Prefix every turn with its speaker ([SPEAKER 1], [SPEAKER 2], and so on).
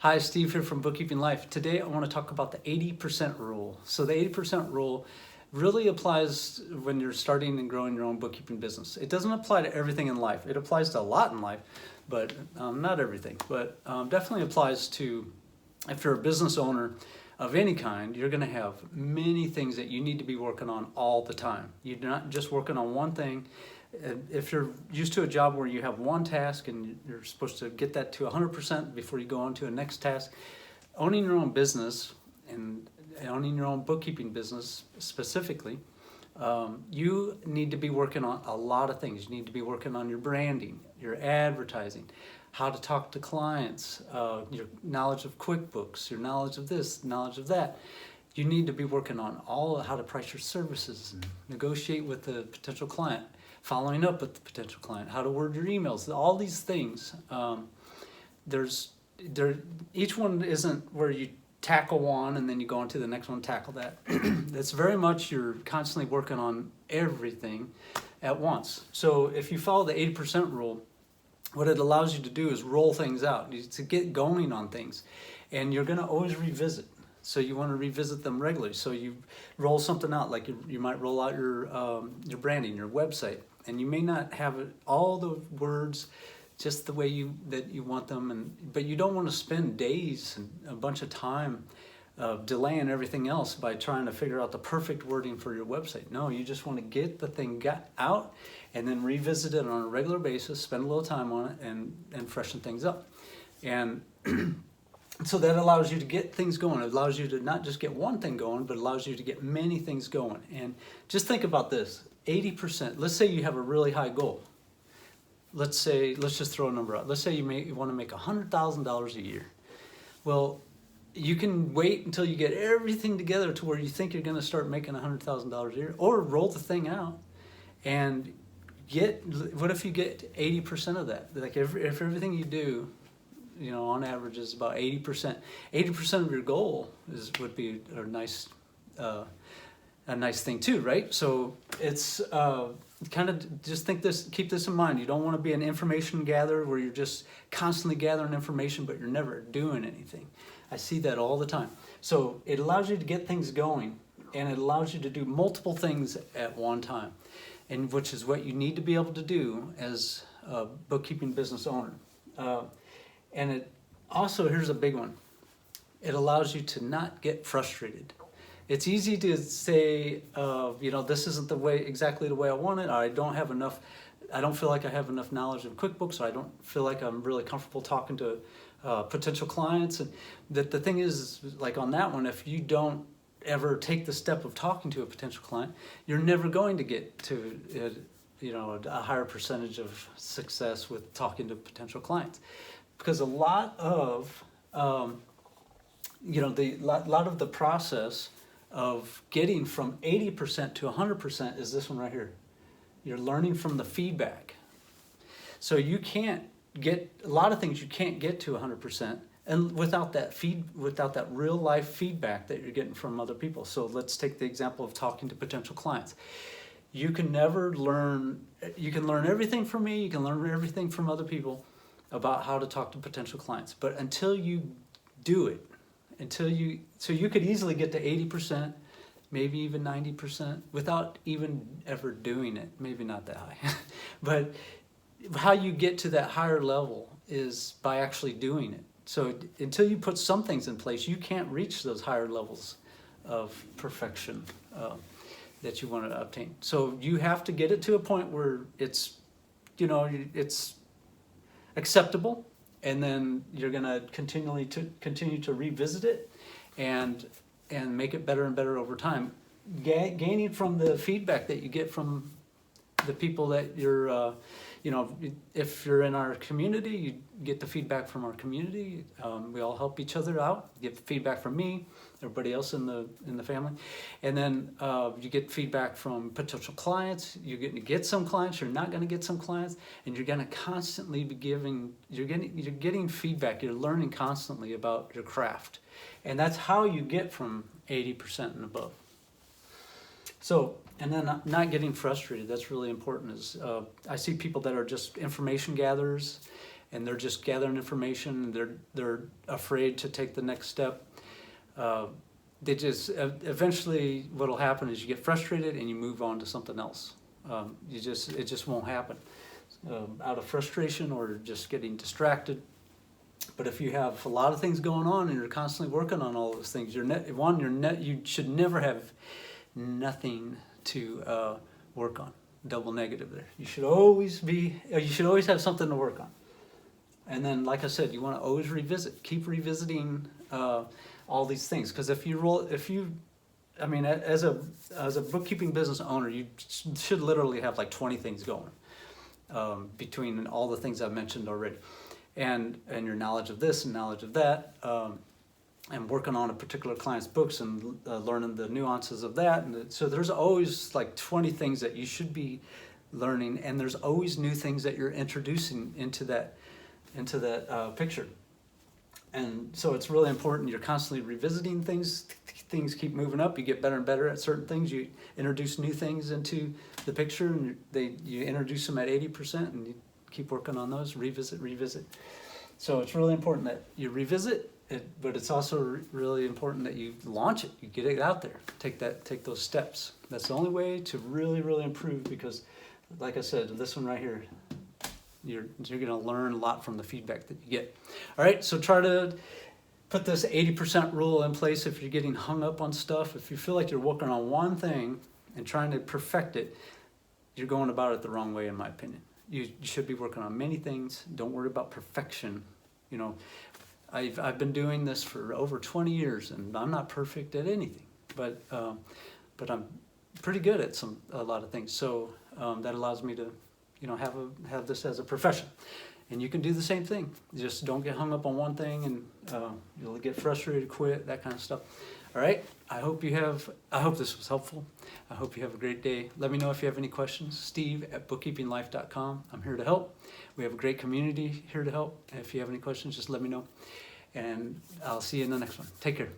[SPEAKER 1] Hi, Steve here from Bookkeeping Life. Today I want to talk about the 80% rule. So the 80% rule really applies when you're starting and growing your own bookkeeping business. It doesn't apply to everything in life. It applies to a lot in life, but not everything. But definitely applies to, if you're a business owner of any kind, you're going to have many things that you need to be working on all the time. You're not just working on one thing. If you're used to a job where you have one task and you're supposed to get that to 100% before you go on to a next task, owning your own business and owning your own bookkeeping business specifically, you need to be working on a lot of things. You need to be working on your branding, your advertising, how to talk to clients, your knowledge of QuickBooks, your knowledge of this, knowledge of that. You need to be working on how to price your services, negotiate with the potential client, following up with the potential client, how to word your emails, all these things. Each one isn't where you tackle one and then you go on to the next one, tackle that. It's very much you're constantly working on everything at once. So if you follow the 80% rule, what it allows you to do is roll things out, to get going on things. And you're gonna always revisit. So you want to revisit them regularly. So you roll something out, like you might roll out your branding, your website, and you may not have all the words just the way that you want them, but you don't want to spend days and a bunch of time delaying everything else by trying to figure out the perfect wording for your website. No, you just want to get the thing out and then revisit it on a regular basis, spend a little time on it, and freshen things up. And so that allows you to get things going. It allows you to not just get one thing going, but allows you to get many things going. And just think about this, 80%, let's say you have a really high goal. Let's just throw a number out. Let's say you want to make $100,000 a year. Well, you can wait until you get everything together to where you think you're going to start making $100,000 a year, or roll the thing out and what if you get 80% of that? Like if everything you do, on average is about 80%. 80% of your goal would be a nice thing too, right? So it's kind of just keep this in mind. You don't want to be an information gatherer where you're just constantly gathering information, but you're never doing anything. I see that all the time. So it allows you to get things going, and it allows you to do multiple things at one time, and which is what you need to be able to do as a bookkeeping business owner. And it also, here's a big one, it allows you to not get frustrated. It's easy to say, this isn't exactly the way I want it, or I don't feel like I have enough knowledge of QuickBooks, or I don't feel like I'm really comfortable talking to potential clients. And the thing is, like on that one, if you don't ever take the step of talking to a potential client, you're never going to get to a higher percentage of success with talking to potential clients. Because a lot of lot of the process of getting from 80% to 100% is this one right here. You're learning from the feedback. So you can't get a lot of things you can't get to 100% and without that real life feedback that you're getting from other people. So let's take the example of talking to potential clients. You can learn everything from me, you can learn everything from other people about how to talk to potential clients. But until you do it, so you could easily get to 80%, maybe even 90% without even ever doing it. Maybe not that high. But how you get to that higher level is by actually doing it. So until you put some things in place, you can't reach those higher levels of perfection that you want to obtain. So you have to get it to a point where it's acceptable, and then you're going to continue to revisit it and make it better and better over time, gaining from the feedback that you get from the people that you're if you're in our community, you get the feedback from our community. We all help each other out. You get feedback from me, everybody else in the family, and then you get feedback from potential clients. You're going to get some clients. You're not going to get some clients, and you're going to constantly be giving. You're getting feedback. You're learning constantly about your craft, and that's how you get from 80% and above. So, and then not getting frustrated, that's really important. I see people that are just information gatherers and they're just gathering information. They're afraid to take the next step. They just eventually what'll happen is you get frustrated and you move on to something else. It just won't happen out of frustration or just getting distracted. But if you have a lot of things going on and you're constantly working on all those things, you should never have nothing to work on. Double negative there. You should always have something to work on. And then, like I said, you want to always keep revisiting all these things, because as a bookkeeping business owner, you should literally have like 20 things going between all the things I've mentioned already, and your knowledge of this and knowledge of that, and working on a particular client's books and learning the nuances of that. And so there's always like 20 things that you should be learning, and there's always new things that you're introducing into that picture. And so it's really important you're constantly revisiting things. Things keep moving up. You get better and better at certain things. You introduce new things into the picture, and you introduce them at 80%, and you keep working on those. Revisit. So it's really important that you revisit it, but it's also really important that you launch it. You get it out there. Take those steps. That's the only way to really, really improve, because, like I said, this one right here, you're going to learn a lot from the feedback that you get. All right, so try to put this 80% rule in place if you're getting hung up on stuff. If you feel like you're working on one thing and trying to perfect it, you're going about it the wrong way, in my opinion. You should be working on many things. Don't worry about perfection. You know, I've been doing this for over 20 years, and I'm not perfect at anything, but I'm pretty good at a lot of things. So that allows me to, have this as a profession. And you can do the same thing. Just don't get hung up on one thing, and you'll get frustrated, quit, that kind of stuff. All right. I hope this was helpful. I hope you have a great day. Let me know if you have any questions. Steve@BookkeepingLife.com. I'm here to help. We have a great community here to help. If you have any questions, just let me know. And I'll see you in the next one. Take care.